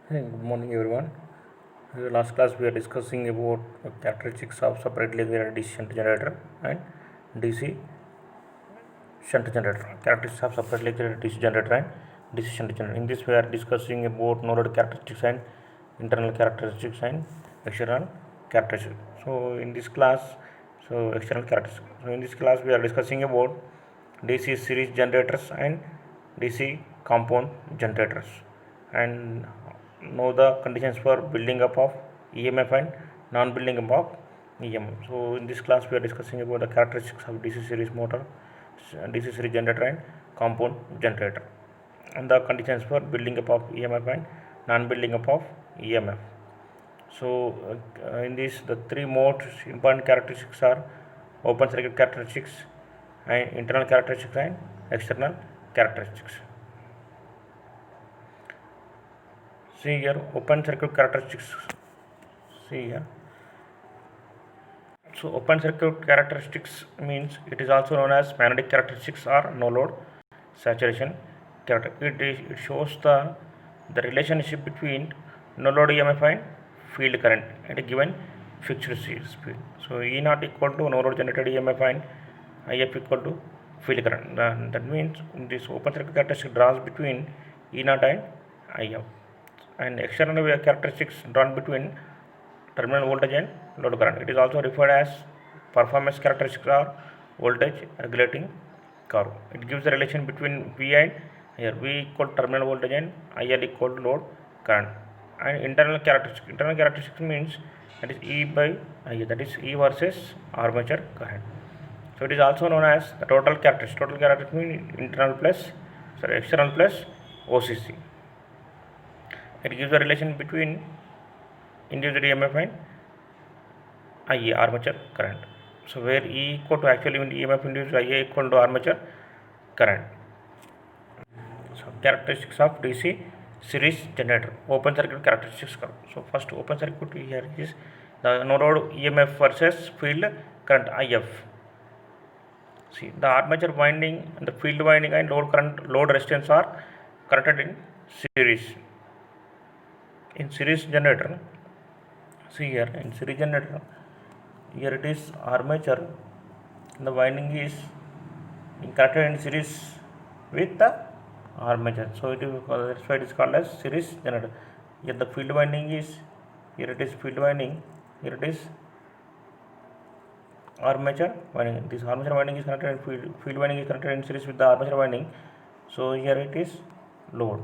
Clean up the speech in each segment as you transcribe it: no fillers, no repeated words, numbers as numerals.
Hey, good morning everyone. In the last class we are discussing about characteristics of separately graded DC shunt generator and DC shunt generator. Characteristics of separately graded DC generator and DC shunt generator. In this we are discussing about no load characteristics and internal characteristics and external characteristics. External characteristics. So in this class we are discussing about DC series generators and DC compound generators and know the conditions for building up of EMF and non-building up of EMF. So in this class we are discussing about the characteristics of DC series motor, DC series generator and compound generator and the conditions for building up of EMF and non-building up of EMF. So in this the three most important characteristics are open circuit characteristics and internal characteristics and external characteristics. See here open circuit characteristics. See here. So open circuit characteristics means it is also known as magnetic characteristics or no load saturation characteristics. It shows the relationship between no load EMF and field current at a given fixed speed. So E naught equal to no load generated EMF and IF equal to field current. That means this open circuit characteristic draws between E naught and IF, and external characteristics drawn between terminal voltage and load current. It is also referred as performance characteristic or voltage regulating curve. It gives the relation between V and here V equal to terminal voltage and IL equal to load current. And internal characteristic means that is E by I, that is E versus armature current. So it is also known as the total characteristic. Total characteristic means external plus OCC. It gives the relation between induced EMF and IA armature current. So where E equal to actually EMF induced, IA equal to armature current. So characteristics of DC series generator, open circuit characteristics curve. So first open circuit here is the no load EMF versus field current IF. See the armature winding, the field winding and load resistance are connected in series. In series generator, see here in series generator, here it is armature, the winding is connected in series with the armature, so it is that's why it is called as series generator. Here the field winding is, here it is field winding, here it is armature winding. This armature winding is connected and field winding is connected in series with the armature winding, so here it is load.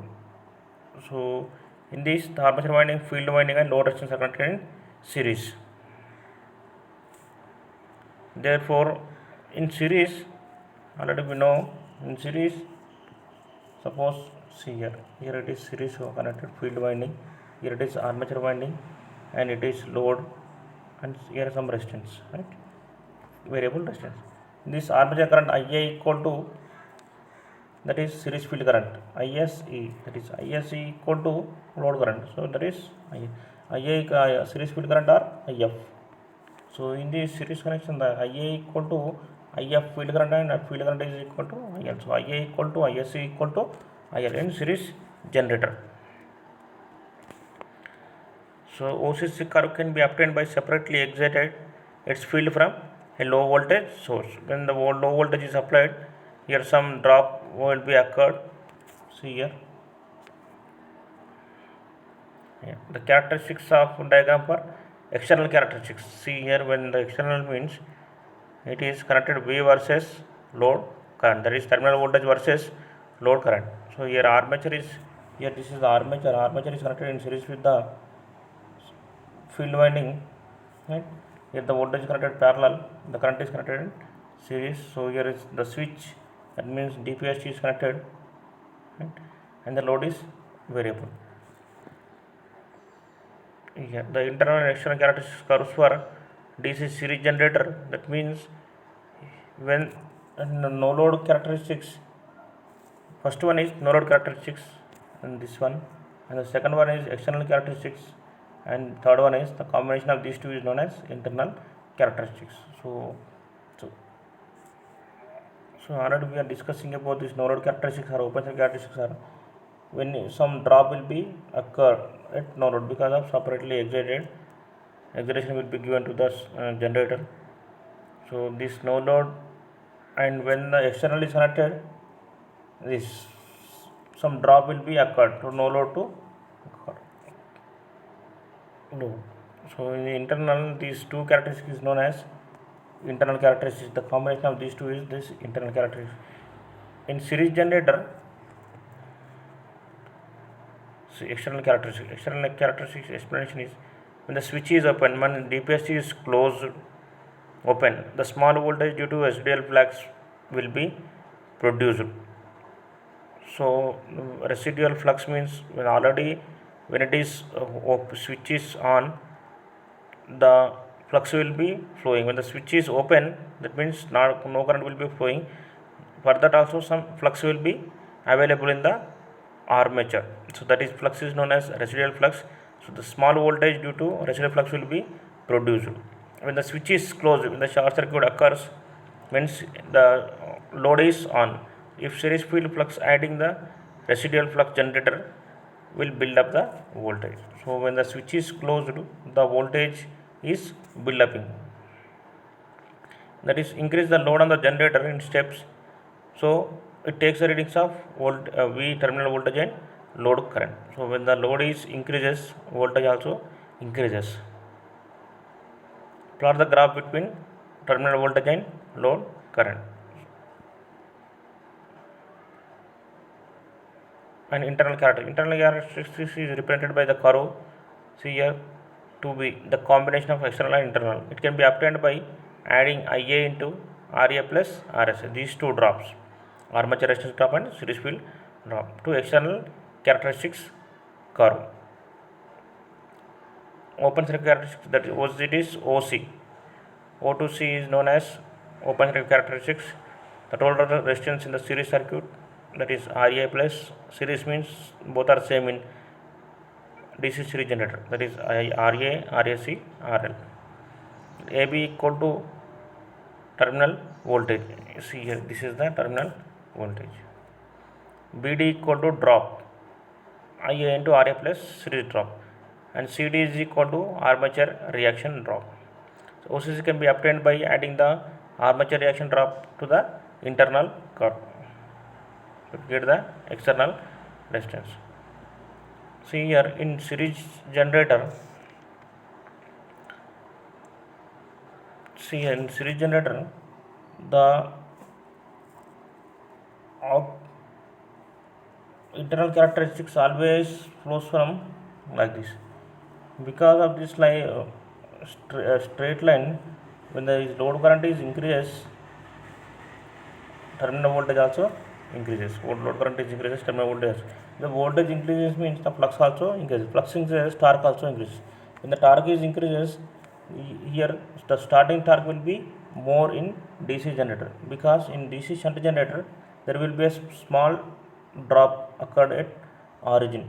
So in this the armature winding, field winding and load resistance are connected in series. Therefore in series, already we know in series, suppose see here it is series connected field winding, here it is armature winding and it is load, and here some resistance, right, variable resistance. This armature current IA equal to, that is series field current, ISE, that is ISE equal to load current, so that is IA series field current or IF. So in this series connection, the IA equal to IF field current and field current is equal to IL. So IA equal to ISC equal to IL in series generator. So OCC curve can be obtained by separately excited its field from a low voltage source. When the low voltage is applied, here some drop will be occurred. See here. Yeah. The characteristics of diagram for external characteristics. See here, when the external means it is connected V versus load current, that is terminal voltage versus load current. So here armature is, here this is the armature is connected in series with the field winding, right? Here the voltage is connected parallel, the current is connected in series. So here is the switch, that means DPST is connected, right? And the load is variable. Here the internal and external characteristics curves for DC series generator, that means when no load characteristics, first one is no load characteristics and this one, and the second one is external characteristics, and third one is the combination of these two is known as internal characteristics. So already we are discussing about this no load characteristics or open circuit characteristics are when some drop will be occur at no load because of separately excitation will be given to the generator. So this no load, and when the external is connected, this some drop will be occurred to no load to occur load. So in the internal, these two characteristics is known as internal characteristics. The combination of these two is this internal characteristic. In series generator, so external characteristics explanation is when the switch is open, when DPSC is closed open, the small voltage due to residual flux will be produced. So residual flux means when it is switch is on, the flux will be flowing. When the switch is open, that means no current will be flowing. For that also some flux will be available in the armature. So that is flux is known as residual flux. So the small voltage due to residual flux will be produced. When the switch is closed, when the short circuit occurs, means the load is on. If series field flux adding the residual flux generator will build up the voltage. So when the switch is closed, the voltage is build upping. That is increase the load on the generator in steps. So it takes the readings of V terminal voltage and load current. So when the load is increases, voltage also increases. Plot the graph between terminal voltage and load current. And internal characteristics is represented by the curve. See here, to be the combination of external and internal. It can be obtained by adding IA into RA plus RS. These two drops, armature resistance drop and series field drop, to external characteristics curve. Open circuit characteristics, that is OC. O to C is known as open circuit characteristics. The total resistance in the series circuit, that is RA plus, series means both are same in DC series generator, that is RA, RAC, RL. AB equal to terminal voltage. See here, this is the terminal voltage. BD equal to drop, IA into RA plus series drop, and CD is equal to armature reaction drop. So OCC can be obtained by adding the armature reaction drop to the internal curve to get the external resistance. See here, in series generator, the internal characteristics always flows from like this. Because of this straight line, when the load current is increases, terminal voltage also increases. Load current is increases, terminal voltage. The voltage increases means the flux also increases. Flux increases, torque also increases. When the torque is increases, here the starting torque will be more in DC generator, because in DC shunt generator there will be a small drop occurred at origin,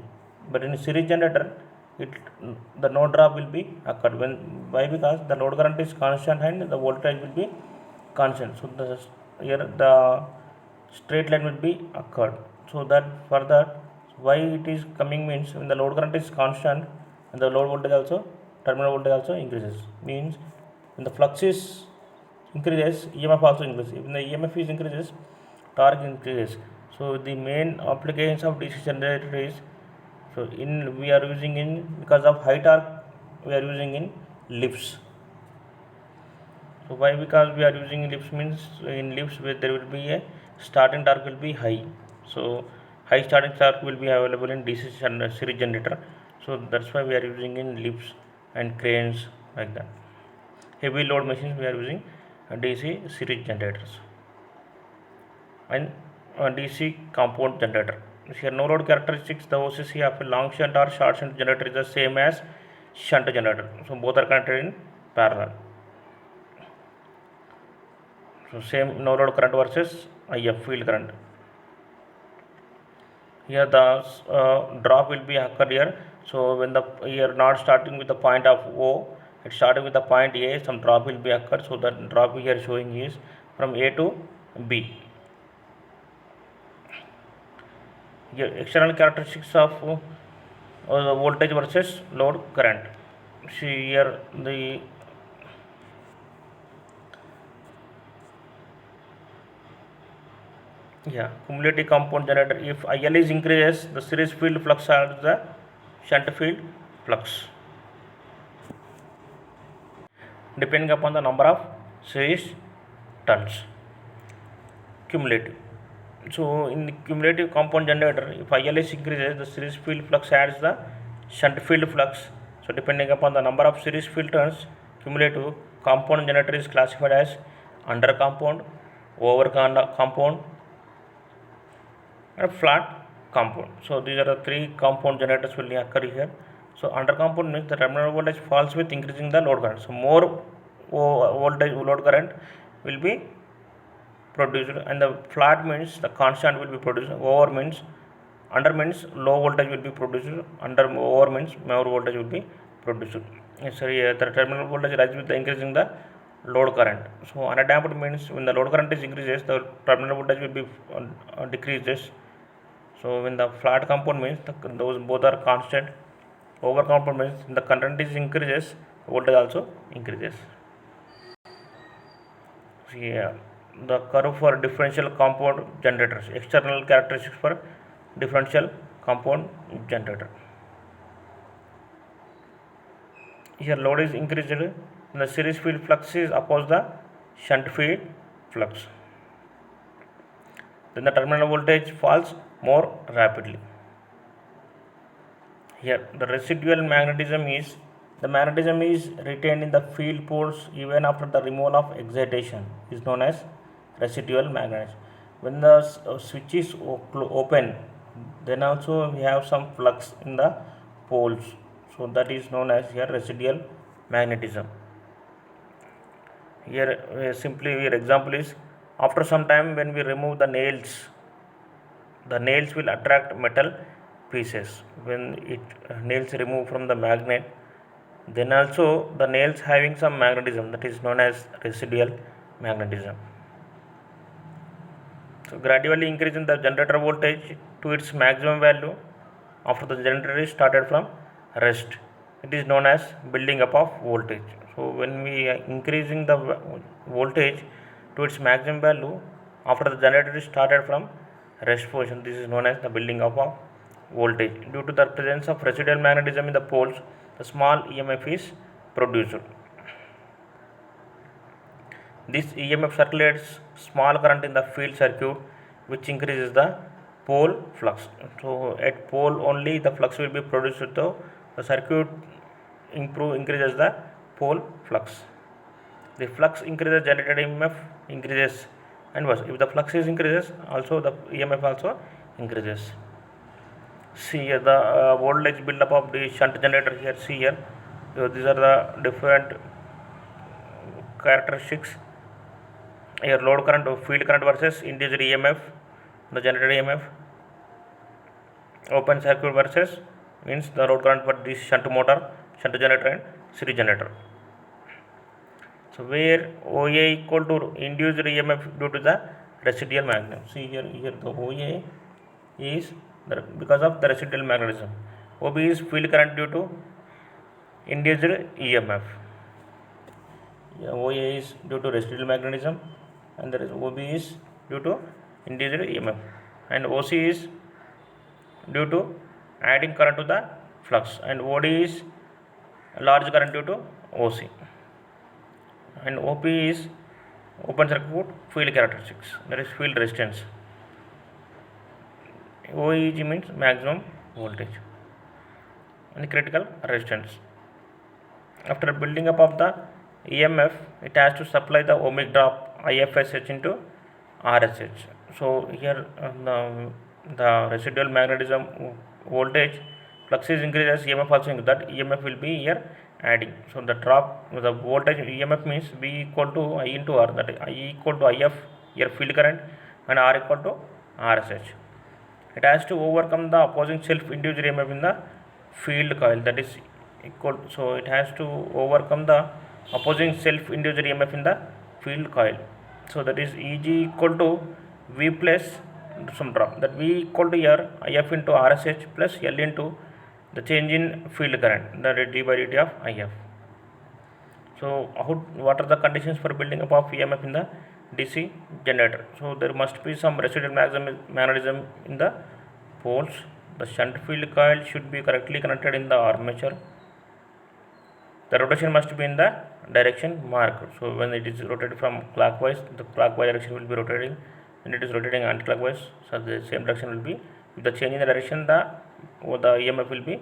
but in series generator the no drop will be occurred. Why? Because the load current is constant and the voltage will be constant. So here the straight line will be occurred. So that for that, why it is coming means when the load current is constant and the load voltage also, terminal voltage also increases, means when the flux is increases, EMF also increases. When the EMF is increases, torque increases. So the main applications of DC generator is, so we are using in, because of high torque we are using in lifts. So why? Because we are using lifts means in lifts where there will be a starting torque will be high. So high starting torque will be available in DC series generator. So that's why we are using in lifts and cranes like that. Heavy load machines we are using DC series generators and DC compound generator. Here no load characteristics, the OCC of a long shunt or short shunt generator is the same as shunt generator. So both are connected in parallel. So same no load current versus IF field current. Here the drop will be occurred here. So when the here not starting with the point of O, it's starting with the point A, some drop will be occurred. So that drop here showing is from A to B. Here external characteristics of the voltage versus load current. See here the cumulative compound generator. If IL is increases, the series field flux adds the shunt field flux, depending upon the number of series turns. Cumulative. So in the cumulative compound generator, if IL is increases, the series field flux adds the shunt field flux. So depending upon the number of series field turns, cumulative compound generator is classified as under compound, over compound, and flat compound. So these are the three compound generators will occur here. So under compound means the terminal voltage falls with increasing the load current. So more voltage load current will be produced, and the flat means the constant will be produced. Over means under means low voltage will be produced. Under over means more voltage will be produced. The terminal voltage rises with the increasing the load current. So undamped means when the load current is increases, the terminal voltage will be decreases. So when the flat compound means those both are constant. Over compound means the current is increases, voltage also increases. See the curve for differential compound generators. External characteristics for differential compound generator. Here load is increased, the series field flux is opposed the shunt field flux. Then the terminal voltage falls more rapidly. Here the residual magnetism is retained in the field poles even after the removal of excitation, is known as residual magnetism. When the switch is open, then also we have some flux in the poles, so that is known as here residual magnetism. Here simply your example is, after some time when we remove the nails will attract metal pieces. When nails remove from the magnet, then also the nails having some magnetism, that is known as residual magnetism. So gradually increasing the generator voltage to its maximum value after the generator is started from rest, it is known as building up of voltage. So when we are increasing the voltage to its maximum value after the generator is started from rest position, this is known as the building up of voltage. Due to the presence of residual magnetism in the poles, the small EMF is produced. This EMF circulates small current in the field circuit, which increases the pole flux. So at pole only the flux will be produced, so the circuit increases the pole flux. The flux increases, generated EMF increases, and if the flux is increases, also the EMF also increases. See here the voltage build up of the shunt generator. Here see here, these are the different characteristics. Here load current, field current versus induced EMF, the generated EMF. Open circuit versus means the load current for this shunt motor, shunt generator and series generator. So where OA equal to induced EMF due to the residual magnetism. See here the OA is because of the residual magnetism. OB is field current due to induced EMF. OA is due to residual magnetism, and there is OB is due to induced EMF, and OC is due to adding current to the flux, and OD is large current due to OC, and OP is open circuit field characteristics, that is field resistance. OEG means maximum voltage and critical resistance. After building up of the EMF, it has to supply the ohmic drop IFSH into RSH. So here the residual magnetism voltage flux is increases, EMF also increases, that EMF will be here adding. So the drop, the voltage EMF means V equal to I into R, that I equal to IF here field current, and R equal to RSH. It has to overcome the opposing self-induced EMF in the field coil, that is equal. So it has to overcome the opposing self-induced EMF in the field coil. So that is EG equal to V plus some drop, that V equal to here IF into RSH plus L into the change in field current, that is d by dt of IF. So what are the conditions for building up of EMF in the DC generator? So there must be some residual magnetism in the poles. The shunt field coil should be correctly connected in the armature. The rotation must be in the direction marked. So when it is rotated from clockwise, the clockwise direction will be rotating. When it is rotating anti-clockwise, so the same direction will be. If the change in the direction, the EMF will be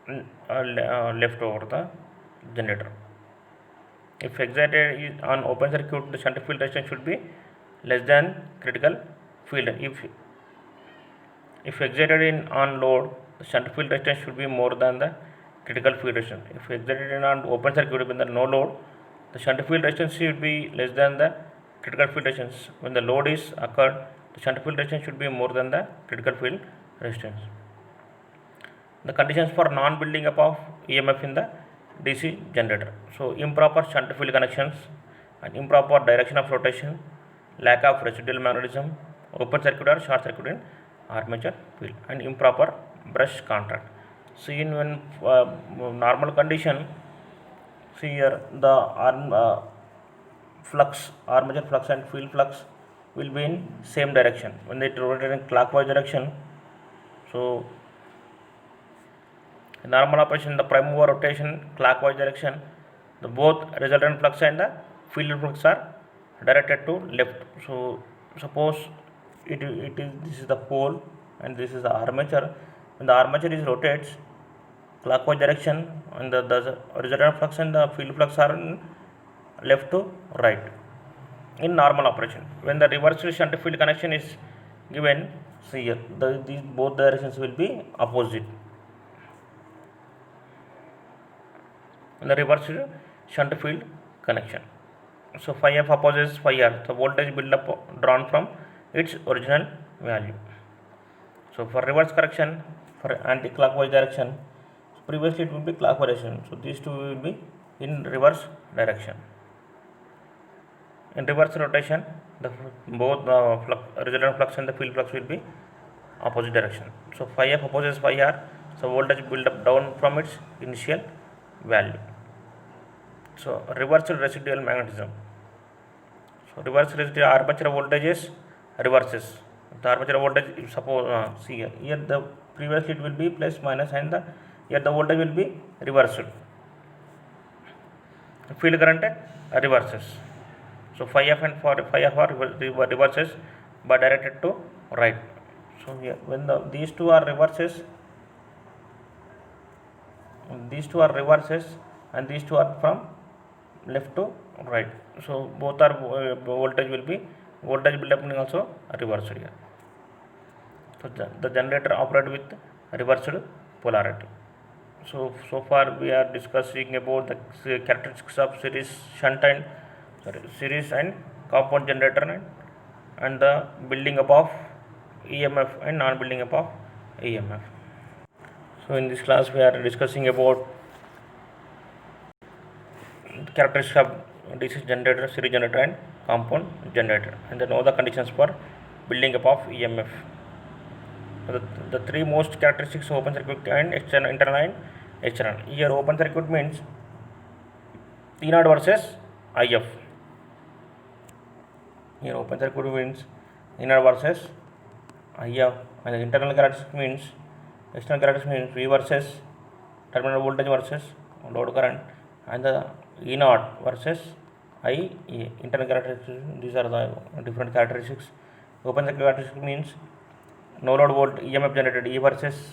left over the generator. If excited is on open circuit, the shunt field resistance should be less than critical field. If excited in on load, the shunt field resistance should be more than the critical field resistance. If excited in on open circuit when there no load, the shunt field resistance should be less than the critical field resistance. When the load is occurred, the shunt field resistance should be more than the critical field resistance. The conditions for non-building up of EMF in the DC generator. So improper shunt field connections and improper direction of rotation, lack of residual magnetism, open circuit or short circuit in armature field, and improper brush contact. See in when normal condition, see here the armature flux and field flux will be in same direction when they rotate in clockwise direction. So in normal operation, the prime mover rotation clockwise direction, the both resultant flux and the field flux are directed to left. So suppose it is this is the pole and this is the armature. When the armature is rotates clockwise direction and the resultant flux and the field flux are in left to right in normal operation. When the reverse shunt field connection is given, see here these both directions will be opposite. In the reverse shunt field connection, so phi f opposes phi r, the voltage build up drawn from its original value. So for reverse correction, for anti-clockwise direction, so previously it will be clockwise direction, so these two will be in reverse direction. In reverse rotation, both resultant flux and the field flux will be opposite direction. So phi f opposes phi r, so voltage build up down from its initial value. So reverse residual magnetism. So reverse residual armature voltages reverses. The armature voltage, suppose see here the previously it will be plus minus and here the voltage will be reversed. Field current reverses. So phi f and phi f are reverses but directed to right. So here when these two are reverses and these two are from left to right. So both are voltage build up also reversed here. So the generator operate with reversed polarity. So far we are discussing about the characteristics of series and compound generator and the building up of EMF and non-building up of EMF. So in this class we are discussing about characteristics of DC generator, series generator and compound generator, and then all the conditions for building up of EMF. So the three most characteristics of open circuit and internal and external. Here open circuit means T0 versus IF. Here open circuit means T0 versus IF, and the internal characteristic means external characteristic means V versus terminal voltage versus load current, and the E0 versus IE. Internal characteristics, these are the different characteristics. Open circuit characteristic means no load volt EMF generated, E versus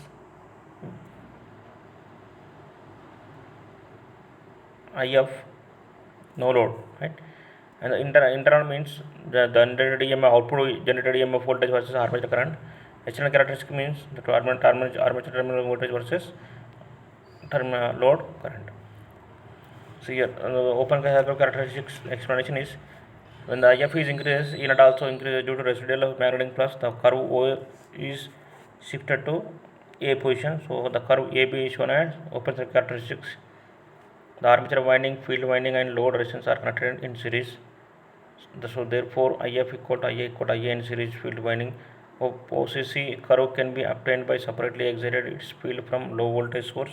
IF, no load, right? And the internal means the generated EMF output generated EMF voltage versus armature current. External characteristic means the armature terminal voltage versus terminal load current. So here open circuit characteristics explanation is when the IF is increases, E0 also increases due to residual magnetic flux. The curve O is shifted to A position. So the curve AB is shown as open circuit characteristics. The armature winding, field winding and load resistance are connected in series. So therefore IF equal to IA in series field winding of OCC curve can be obtained by separately excited its field from low voltage source.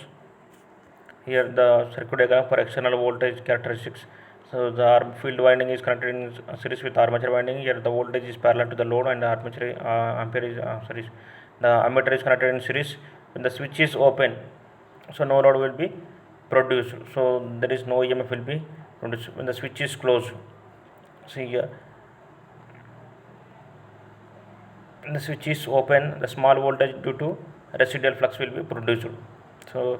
Here the circuit diagram for external voltage characteristics. So the field winding is connected in series with armature winding. Here the voltage is parallel to the load and the armature the ammeter is connected in series. When the switch is open, so no load will be produced. So there is no EMF will be produced when the switch is closed. See here, when the switch is open, the small voltage due to residual flux will be produced. So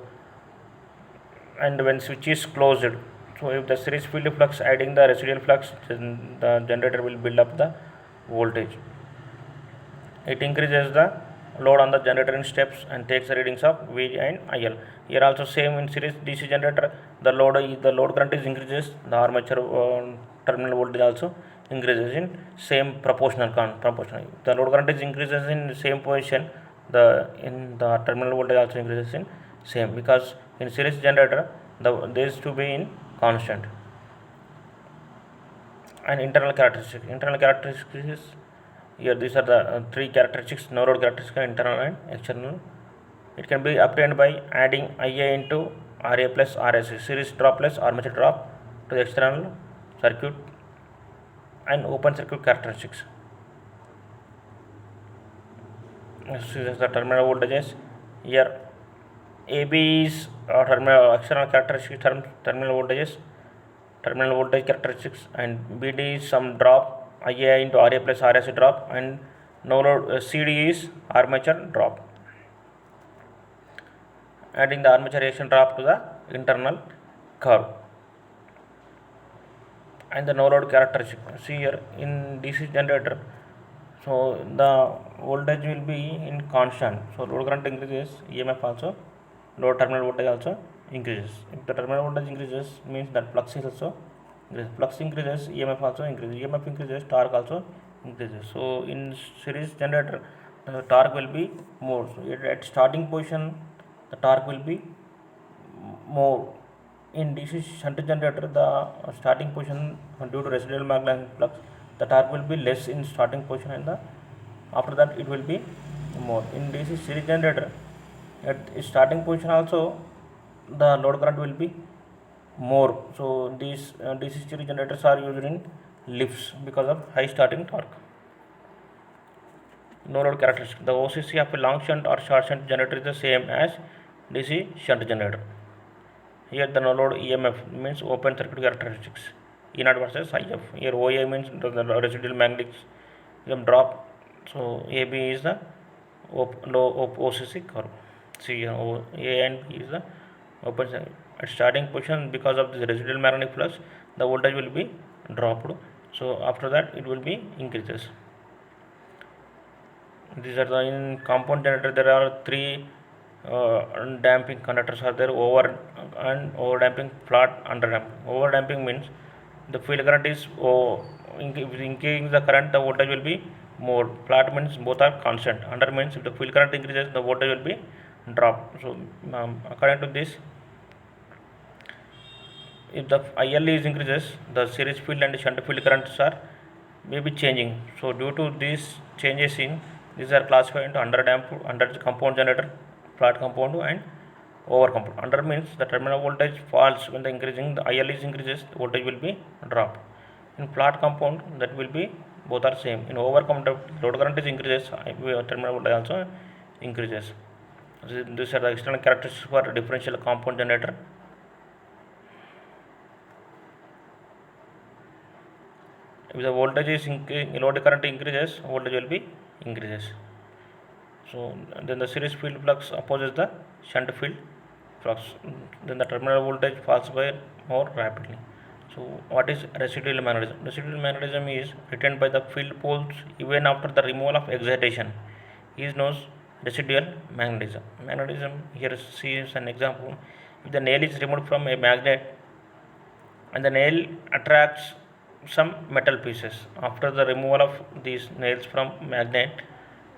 and when switch is closed, so if the series field flux adding the residual flux, then the generator will build up the voltage. It increases the load on the generator in steps and takes the readings of V and IL. Here also same in series DC generator, the load current is increases, the armature terminal voltage also increases in same proportional. The load current is increases in same position, the terminal voltage also increases in same, because in series generator these to be in constant. And internal characteristics is here, these are the three characteristics: no load characteristics, internal and external. It can be obtained by adding IA into RA plus RSC, series drop plus armature drop, to the external circuit and open circuit characteristics. This is the terminal voltages. Here AB is terminal external characteristics, terminal voltages, terminal voltage characteristics, and BD is some drop, IA into RA plus RSC drop, and no load CD is armature drop. Adding the armature reaction drop to the internal curve. And the no load characteristic. See here in DC generator, so the voltage will be in constant. So load current increases, EMF also, load terminal voltage also increases. If the terminal voltage increases, means that flux is also increases. Flux increases, EMF also increases. EMF increases, torque also increases. So in series generator, the torque will be more. So at starting position, the torque will be more. In DC shunt generator, the starting position due to residual magnetic flux, the torque will be less in starting position, and after that it will be more. In DC series generator, at starting position also the load current will be more. So these DC series generators are used in lifts because of high starting torque. No load characteristics. The OCC of a long shunt or short shunt generator is the same as DC shunt generator. Here the no load EMF means open circuit characteristics, E0 versus IF. Here OA means the residual magnetic drop. So AB is the low OCC curve. See here A and B is the open circuit. At starting position, because of the residual magnetic flux, the voltage will be dropped. So after that it will be increases. These are the in compound generator. There are three damping conductors are there: over damping, flat, under damping. Over damping means the field current is increasing the current, the voltage will be more. Flat means both are constant. Under means if the field current increases, the voltage will be drop. So according to this, if the IL is increases, the series field and shunt field currents are may be changing. So due to these changes in, these are classified into under damped, under compound generator, flat compound, and over compound. Under means the terminal voltage falls when the increasing, the IL is increases, the voltage will be drop. In flat compound, that will be both are same. In over compound, load current is increases, terminal voltage also increases. These are the external characteristics for differential compound generator. If the voltage is load current increases, voltage will be increases. So then the series field flux opposes the shunt field flux. Then the terminal voltage falls by more rapidly. So what is residual magnetism? Residual magnetism is retained by the field poles even after the removal of excitation. Is known as residual magnetism. Magnetism, here see is an example. If the nail is removed from a magnet and the nail attracts some metal pieces, after the removal of these nails from magnet,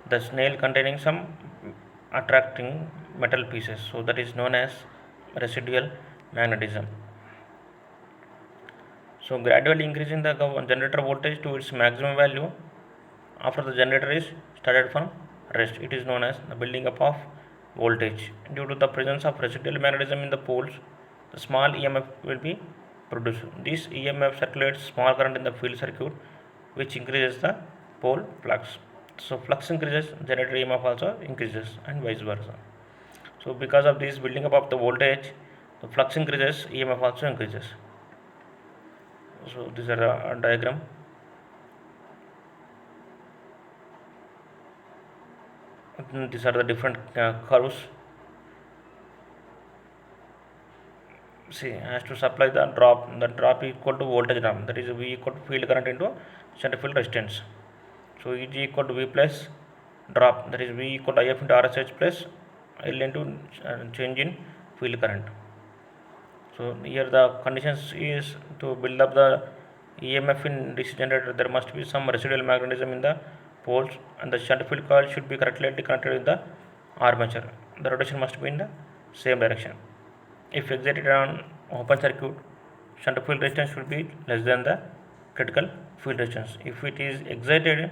the nail containing some attracting metal pieces, so that is known as residual magnetism. So gradually increasing the generator voltage to its maximum value after the generator is started from rest. It is known as the building up of voltage. Due to the presence of residual magnetism in the poles, the small EMF will be produced. This EMF circulates small current in the field circuit, which increases the pole flux. So flux increases, generator EMF also increases, and vice versa. So because of this building up of the voltage, the flux increases, EMF also increases. So these are the diagram. These are the different curves. See, has to supply the drop is equal to voltage drop, that is V equal to field current into center field resistance. So Eg equal to V plus drop, that is V equal to If into RSH plus L into change in field current. So here the conditions is to build up the EMF in DC generator, there must be some residual magnetism in the poles, and the shunt field coil should be correctly connected with the armature. The rotation must be in the same direction. If excited on open circuit, shunt field resistance should be less than the critical field resistance. If it is excited,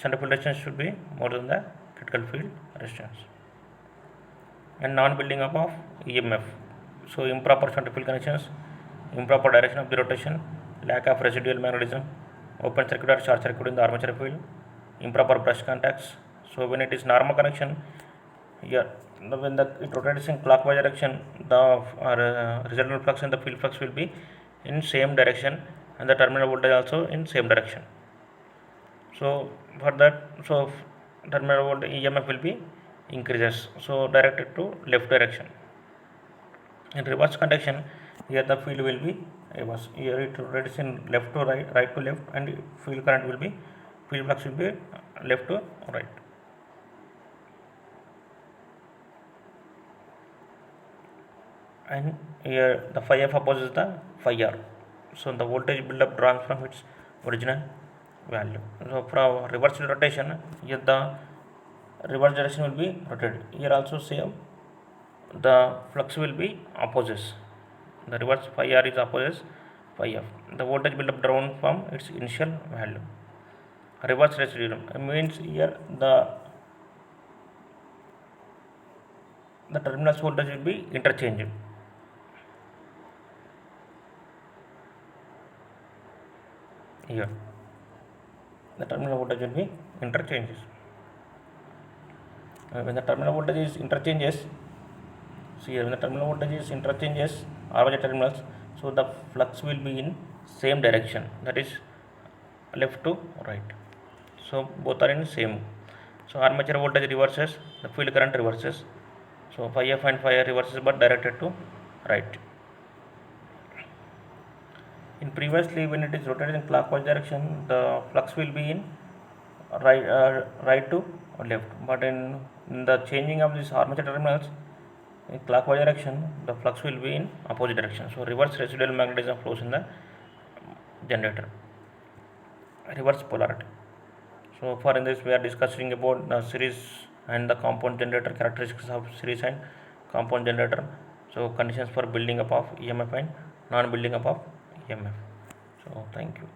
shunt field resistance should be more than the critical field resistance. And non-building up of EMF. So improper shunt field connections, improper direction of the rotation, lack of residual magnetism, open circuit or short circuit in the armature field, improper brush contacts. So when it is normal connection, here when it rotates in clockwise direction, the resultant flux and the field flux will be in same direction, and the terminal voltage also in same direction. So for that, so terminal voltage EMF will be increases, so directed to left direction. In reverse conduction, here the field will be reverse. Here it rotates in left to right, right to left, and field current will be, field flux will be left to right. And here the phi F opposes the phi R. So the voltage build-up drawn from its original value. So for reverse rotation, here the reverse direction will be rotated. Here also same, the flux will be opposes. The reverse phi R is opposes phi F. The voltage build-up drawn from its initial value. Reverse residual means here the terminals voltage will be interchanged. Here the terminal voltage will be interchanges. When the terminal voltage is interchanges, see here when the terminal voltage is interchanges armature terminals, so the flux will be in same direction, that is left to right. So both are in same. So armature voltage reverses, the field current reverses. So phi F and phi R reverses but directed to right. In previously, when it is rotated in clockwise direction, the flux will be in right to left, but in the changing of these armature terminals in clockwise direction, the flux will be in opposite direction. So reverse residual magnetism flows in the generator, reverse polarity. So for in this we are discussing about the series and the compound generator, characteristics of series and compound generator. So conditions for building up of EMF and non building up of EMF. So thank you.